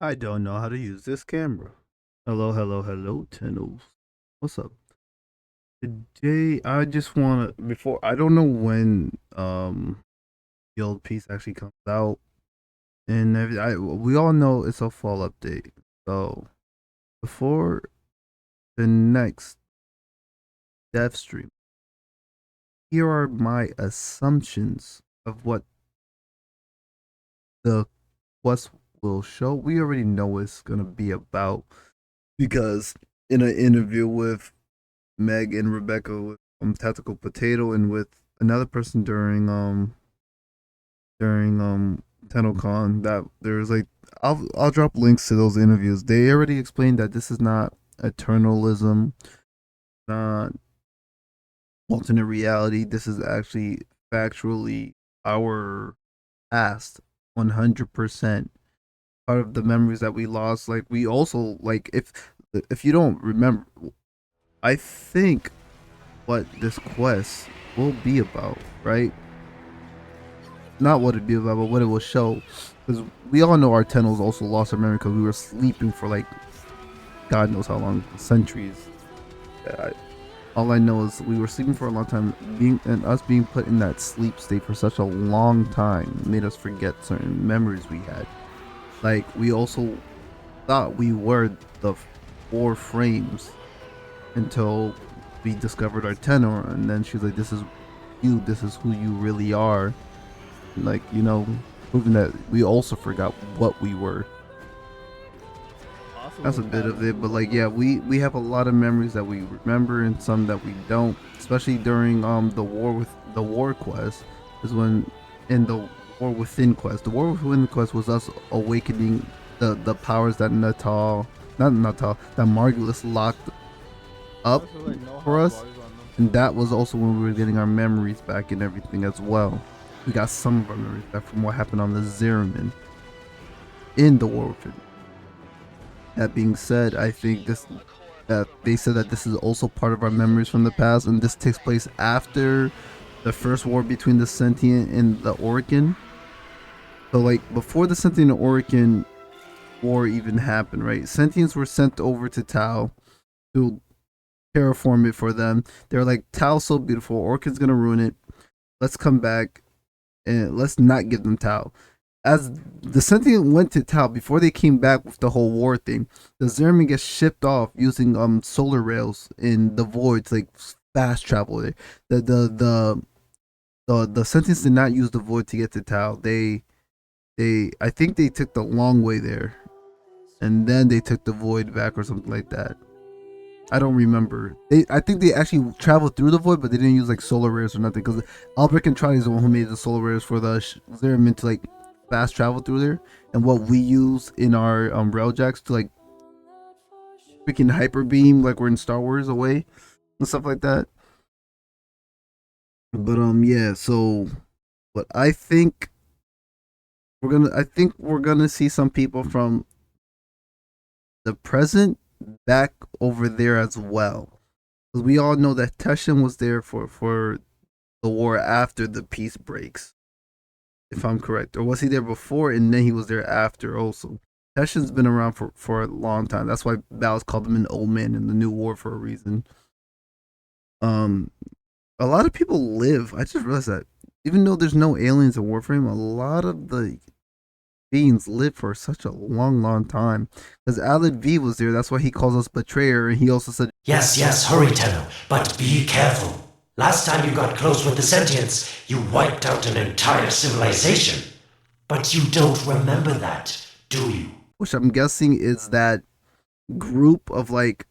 I don't know how to use this camera. Hello, hello, hello, Tennos. What's up? Today, I just wanna before I don't know when Guild Piece actually comes out, and we all know it's a fall update. So before the next dev stream, here are my assumptions of what the quest will show. We already know what it's gonna be about because in an interview with Meg and Rebecca with Tactical Potato and with another person during TennoCon that there's like I'll drop links to those interviews. They already explained that this is not eternalism, not alternate reality. This is actually factually our past 100% part of the memories that we lost. Like we also like if you don't remember, I think what this quest will be about, right? Not what it'd be about, but what it will show. Because we all know our Tennos also lost our memory because we were sleeping for like God knows how long, centuries. I, all I know is we were sleeping for a long time, us being put in that sleep state for such a long time made us forget certain memories we had. Like we also thought we were the four frames until we discovered our tenor, and then she's like, "This is you. This is who you really are." Like proving that we also forgot what we were. That's a bit of it, but like yeah, we have a lot of memories that we remember and some that we don't. Especially during the war quest is when in the war within quest. The war within quest was us awakening the powers that not Natal, that Margulis locked up for us, and that was also when we were getting our memories back and everything as well. We got some of our memories back from what happened on the Zeramin in the war within. That being said, I think that they said that this is also part of our memories from the past, and this takes place after the first war between the Sentient and the Orican. So, like before the Sentient and Orican war even happened, right? Sentients were sent over to Tau to terraform it for them. They're like, Tau's so beautiful, Orican's gonna ruin it. Let's come back and let's not give them Tau. As the Sentient went to Tau before they came back with the whole war thing, the Zerman gets shipped off using solar rails in the voids, like fast travel. The Sentients did not use the void to get to Tau. They I think they took the long way there, and then they took the void back or something like that. I don't remember. I think they actually traveled through the void, but they didn't use like solar rays or nothing. Because Albrecht and Charlie is the one who made the solar rays for the Zeramin to like fast travel through there, and what we use in our railjacks to like freaking hyper beam, like we're in Star Wars away and stuff like that. But yeah. So, but I think we're gonna see some people from the present back over there as well. Because we all know that Teshin was there for the war after the peace breaks, if I'm correct. Or was he there before and then he was there after also? Teshin's been around for a long time. That's why Balas called him an old man in the new war for a reason. Um, a lot of people live. I just realized that even though there's no aliens in Warframe, a lot of the beings live for such a long, long time. Because Alid V was there. That's why he calls us betrayer. And he also said, Yes, yes, hurry, Tenno, but be careful. Last time you got close with the sentients, you wiped out an entire civilization. But you don't remember that, do you? which I'm guessing is that group of like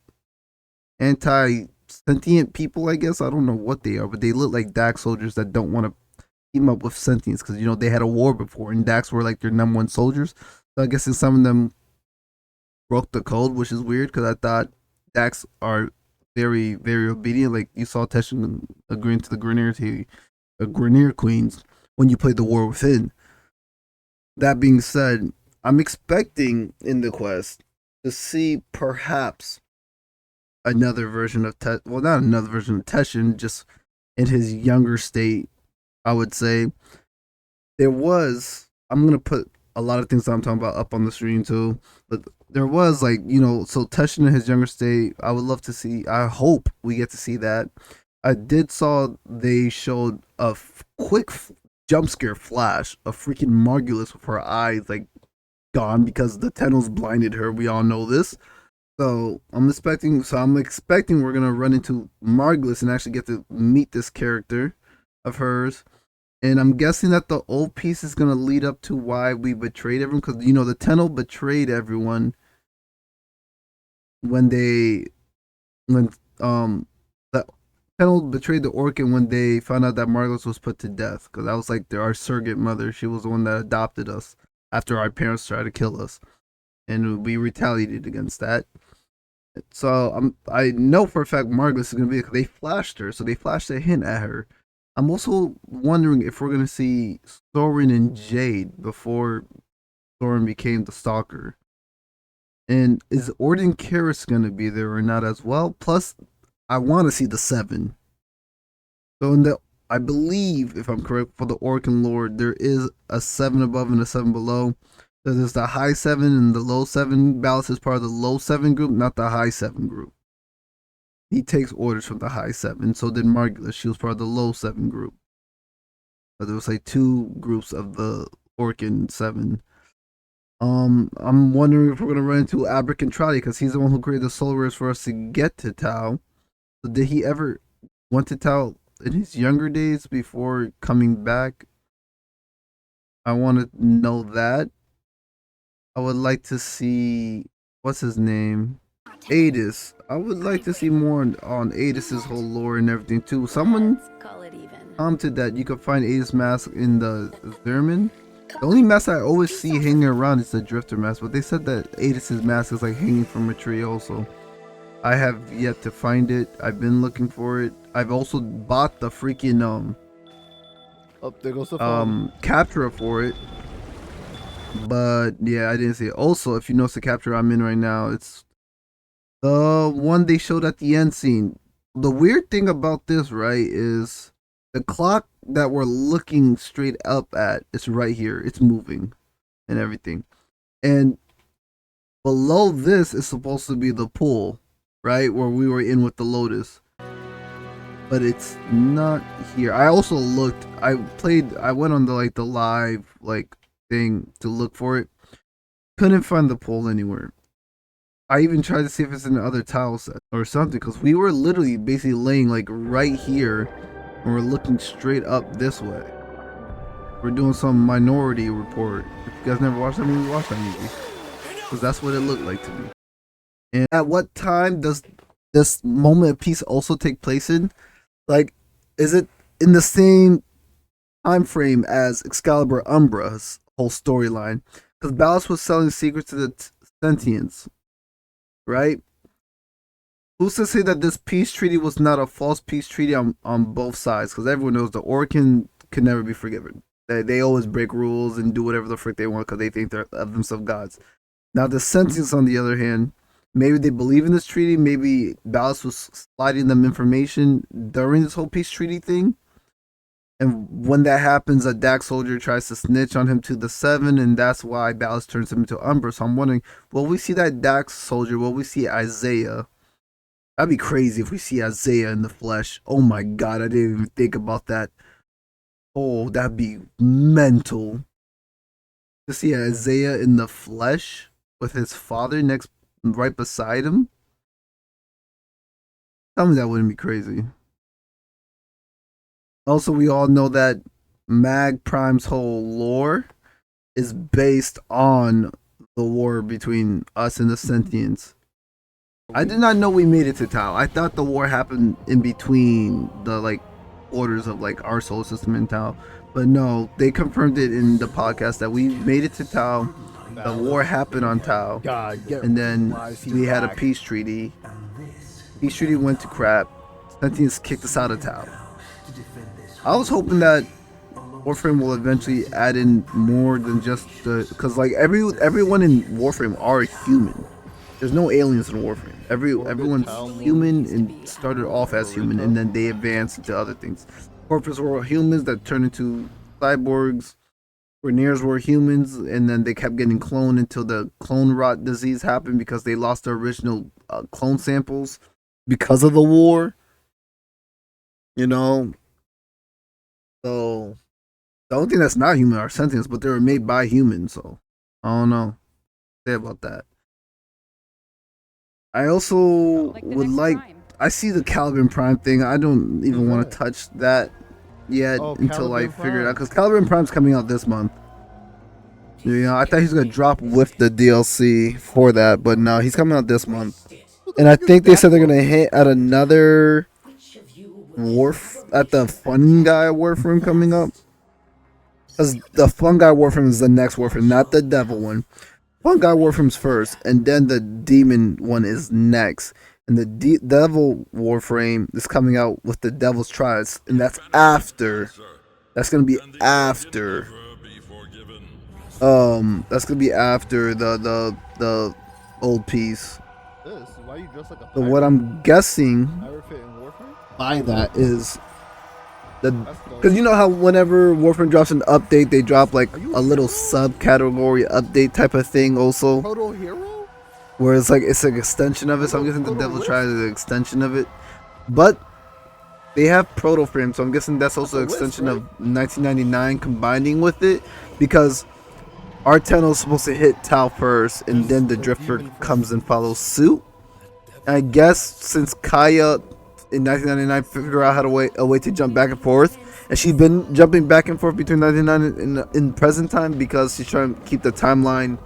anti sentient people, I guess. I don't know what they are, but they look like Dax soldiers that don't want to team up with sentients because they had a war before and Dax were like their number one soldiers. So I guess some of them broke the code, which is weird because I thought Dax are very, very obedient. Like you saw Teshin agreeing to the Grenier Queens when you played the War Within. That being said, I'm expecting in the quest to see perhaps another version of well, not another version of Teshin, just in his younger state. I would say there was. I'm gonna put a lot of things that I'm talking about up on the stream too. But there was like, you know, so Teshin in his younger state, I would love to see. I hope we get to see that. I did saw they showed a quick jump scare flash of freaking Margulis with her eyes like gone because the Tentals blinded her. We all know this. So I'm expecting we're gonna run into Margulis and actually get to meet this character of hers. And I'm guessing that the old piece is gonna lead up to why we betrayed everyone, because you know the Tenno betrayed everyone when the Tenno betrayed the Orkin when they found out that Margulis was put to death, because that was like our surrogate mother. She was the one that adopted us after our parents tried to kill us, and we retaliated against that. So I know for a fact Margulis is gonna be, because they flashed her, so they flashed a hint at her. I'm also wondering if we're gonna see Thorin and Jade before Thorin became the Stalker, and is Orden Karis gonna be there or not as well? Plus, I want to see the Seven. So I believe, if I'm correct, for the Orkin Lord, there is a 7 above and a 7 below. So there's the high 7 and the low 7. Ballas is part of the low 7 group, not the high 7 group. He takes orders from the high 7. So did Margulis. She was part of the low 7 group. But there was like 2 groups of the Orkin 7. I'm wondering if we're gonna run into Abric and Trotty, because he's the one who created the solar rays for us to get to Tau. So did he ever went to Tau in his younger days before coming back? I want to know that. I would like to see, what's his name? Adis. I would like to see more on Adis's whole lore and everything too. Someone commented that you could find Adis mask in the Zerman. The only mask I always see hanging around is the Drifter mask, but they said that Adis's mask is like hanging from a tree also. I have yet to find it. I've been looking for it. I've also bought the freaking there goes the phone. captura for it. But yeah, I didn't see it. Also, if you notice the capture I'm in right now, it's the one they showed at the end scene. The weird thing about this, right, is the clock that we're looking straight up at is right here. It's moving and everything. And below this is supposed to be the pool, right, where we were in with the Lotus. But it's not here. I also looked. I went on the live thing to look for it. Couldn't find the pole anywhere. I even tried to see if it's in the other tile set or something, because we were literally basically laying like right here and we're looking straight up this way. We're doing some Minority Report. If you guys never watched that movie, watch that movie, because that's what it looked like to me. And at what time does this moment of peace also take place in? Like, is it in the same time frame as Excalibur Umbra's whole storyline? Because Ballas was selling secrets to the sentients, right? Who's to say that this peace treaty was not a false peace treaty on both sides? Because everyone knows the Orkin can never be forgiven. They always break rules and do whatever the frick they want because they think they're of themselves gods. Now the sentients, on the other hand, maybe they believe in this treaty. Maybe Ballas was sliding them information during this whole peace treaty thing. And when that happens, a Dax soldier tries to snitch on him to the Seven, and that's why Ballas turns him into Umbra. So I'm wondering, will we see that Dax soldier? Will we see Isaiah? That'd be crazy if we see Isaiah in the flesh. Oh my god, I didn't even think about that. Oh, that'd be mental. To see Isaiah in the flesh with his father right beside him. Tell me that wouldn't be crazy. Also, we all know that Mag Prime's whole lore is based on the war between us and the sentients. I did not know we made it to Tau. I thought the war happened in between the orders of our solar system and Tau. But no, they confirmed it in the podcast that we made it to Tau. The war happened on Tau. And then we had a peace treaty. Peace treaty went to crap. Sentients kicked us out of Tau. I was hoping that Warframe will eventually add in more than just because everyone in Warframe are human. There's no aliens in Warframe. Everyone's human and started off as human, and then they advance into other things. Corpus were humans that turn into cyborgs. Greniers were humans, and then they kept getting cloned until the clone rot disease happened because they lost their original clone samples because of the war. You know, so the only thing that's not human are sentients, but they were made by humans. So I don't know. Say about that. I also would like. I see the Caliban Prime thing. I don't even want to touch that yet until I figure it out, because Caliban Prime's coming out this month. You know, I thought he's gonna drop with the DLC for that, but no, he's coming out this month. And I think they said they're gonna hit at another at the Fun Guy Warframe coming up. Because the Fun Guy Warframe is the next Warframe, not the Devil one. Fun Guy Warframe's first, and then the Demon one is next. And the Devil Warframe is coming out with the Devil's Tries, and that's after. That's gonna be after. That's gonna be after the old piece. Why you dressed like a pirate? So what I'm guessing by Warframe? that is because you know how whenever Warframe drops an update, they drop like a little subcategory update type of thing also. Proto Hero? Where it's like it's an extension of it. So I'm guessing the Devil Tries is an extension of it. But they have Proto Frame, so I'm guessing that's also an extension of 1999 combining with it, because R10 is supposed to hit Tau first, and then the Drifter comes and follows suit. And I guess since Kaya in 1999 figured out how to a way to jump back and forth, and she's been jumping back and forth between 1999 and in present time because she's trying to keep the timeline,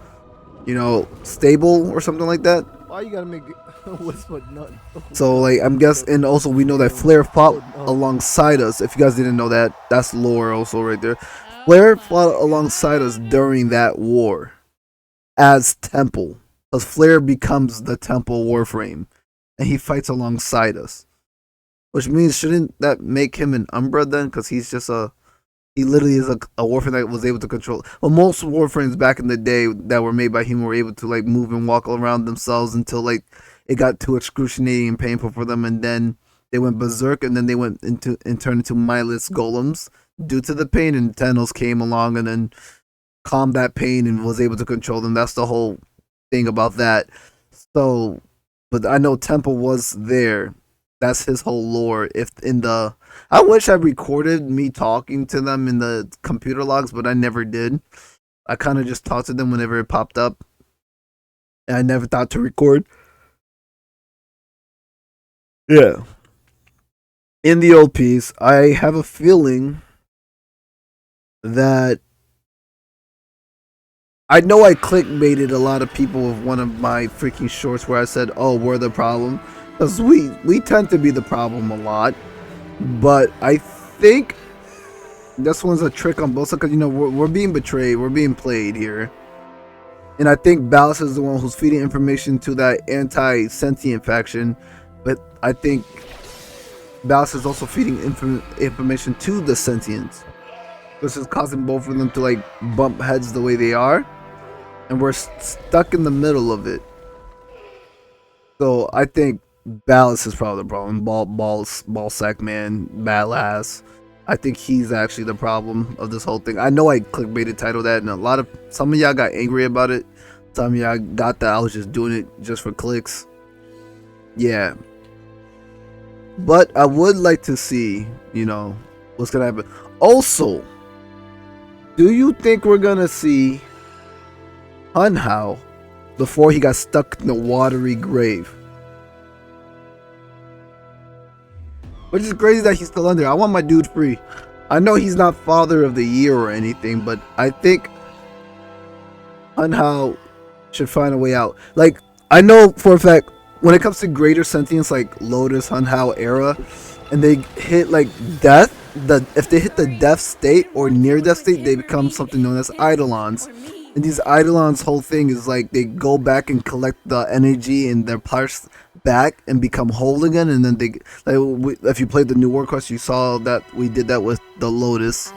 you know, stable or something like that. Why you gotta make it whisper none? So like I'm guessing, and also we know that Flare fought alongside us. If you guys didn't know that, that's lore also right there. Flare fought alongside us during that war as Temple, because Flare becomes the Temple Warframe, and he fights alongside us. Which means, shouldn't that make him an Umbra then? Because he's just he literally is a Warframe that was able to control. Well, most Warframes back in the day that were made by him were able to like move and walk around themselves until like it got too excruciating and painful for them, and then they went berserk, and then they went into and turned into mindless golems due to the pain. And Tenos came along and then calmed that pain and was able to control them. That's the whole thing about that. So, but I know Temple was there. That's his whole lore. I wish I recorded me talking to them in the computer logs, but I never did. I kind of just talked to them whenever it popped up, and I never thought to record. Yeah. In the old piece, I have a feeling that I know I clickbaited a lot of people with one of my freaking shorts where I said, "Oh, we're the problem." Because we tend to be the problem a lot, but I think this one's a trick on both sides, because you know we're being betrayed, we're being played here, and I think Ballas is the one who's feeding information to that anti-sentient faction, but I think Ballas is also feeding information to the sentients, which is causing both of them to like bump heads the way they are, and we're stuck in the middle of it. So I think Ballas is probably the problem. Ball sack man, Ballas. I think he's actually the problem of this whole thing. I know I clickbaited title that, and some of y'all got angry about it. Some of y'all got that I was just doing it just for clicks. Yeah. But I would like to see, you know, what's gonna happen. Also, do you think we're gonna see Hunhao before he got stuck in the watery grave? Which is crazy that he's still under. I want my dude free. I know he's not Father of the Year or anything, but I think Hunhao should find a way out. Like, I know for a fact, when it comes to greater sentience like Lotus, Hunhao era, and they hit like death, if they hit the death state or near death state, they become something known as Eidolons. And these Eidolons' whole thing is like they go back and collect the energy in their parts back and become whole again, and then if you played the new War Quest, you saw that we did that with the Lotus.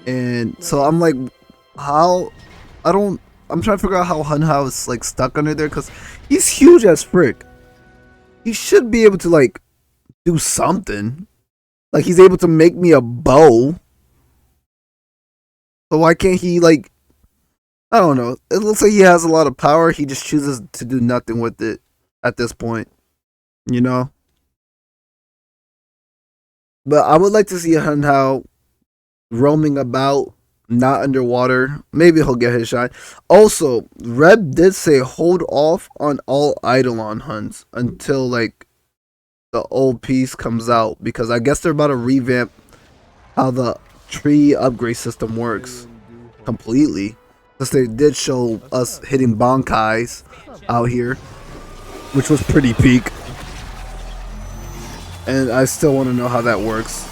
And so I'm like, I'm trying to figure out how Hunhao is like stuck under there, because he's huge as frick. He should be able to like do something. Like he's able to make me a bow. So why can't he, like, I don't know. It looks like he has a lot of power. He just chooses to do nothing with it at this point, you know? But I would like to see Hun Hao roaming about, not underwater. Maybe he'll get his shine. Also, Reb did say hold off on all Eidolon hunts until, like, the old piece comes out, because I guess they're about to revamp how the tree upgrade system works completely. Because they did show us hitting Bankais out here, which was pretty peak. And I still want to know how that works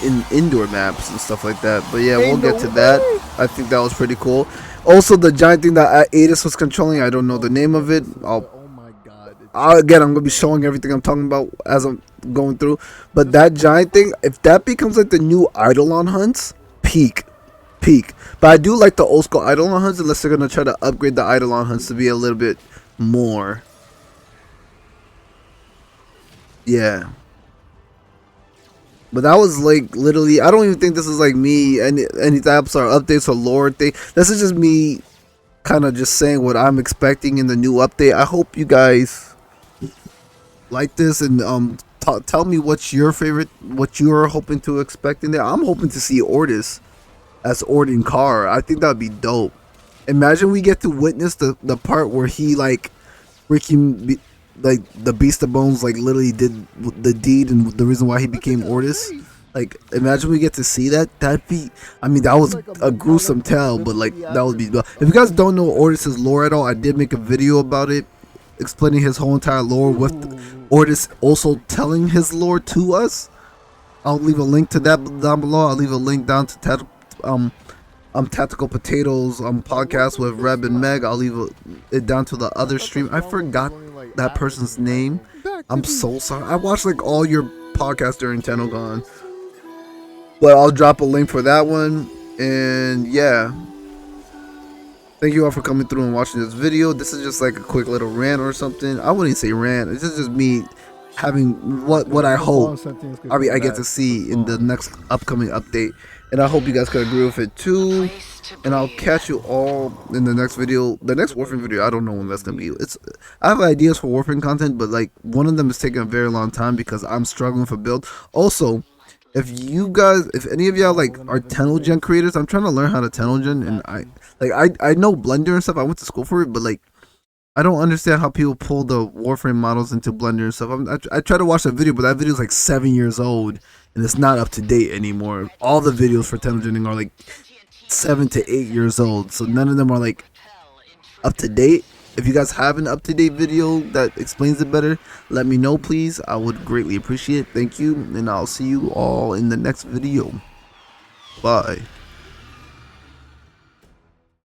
in indoor maps and stuff like that. But yeah, we'll get to that. I think that was pretty cool. Also, the giant thing that Adis was controlling, I don't know the name of it. Oh my god. Again, I'm going to be showing everything I'm talking about as I'm going through. But that giant thing, if that becomes like the new Eidolon hunts, peak. But I do like the old school Eidolon hunts, unless they're going to try to upgrade the Eidolon hunts to be a little bit more. Yeah. But that was like literally, I don't even think this is like me, any apps or updates or lore thing. This is just me kind of just saying what I'm expecting in the new update. I hope you guys like this, and tell me what's your favorite, what you're hoping to expect in there. I'm hoping to see Ordis as Ordin Carr. I think that'd be dope. Imagine we get to witness the part where he like freaking like the Beast of Bones like literally did the deed and the reason why he became Ordis. Like, imagine we get to see that. That'd be, I mean, that was a gruesome tale, but like that would be. If you guys don't know Ordis' lore at all, I did make a video about it, explaining his whole entire lore with Ordis also telling his lore to us. I'll leave a link to that down below. I'll leave a link down to Tactical Potatoes podcast with Reb and Meg. I'll leave it down to the other stream. I forgot that person's name. I'm so sorry. I watched like all your podcasts during Tenogon, but I'll drop a link for that one. And yeah, thank you all for coming through and watching this video. This is just like a quick little rant or something. I wouldn't say rant. It's just me having what I hope I get to see in the next upcoming update. And I hope you guys can agree with it too. And I'll catch you all in the next video. The next Warframe video, I don't know when that's gonna be. I have ideas for Warframe content, but like one of them is taking a very long time because I'm struggling for build. Also, if any of y'all like are Tenogen creators, I'm trying to learn how to Tenogen, and I know Blender and stuff. I went to school for it, but like I don't understand how people pull the Warframe models into Blender and stuff. I tried to watch that video, but that video is like 7 years old and it's not up to date anymore. All the videos for Tenogening are like 7 to 8 years old, so none of them are like up to date. If you guys have an up to date video that explains it better, let me know, please. I would greatly appreciate it. Thank you, and I'll see you all in the next video. Bye.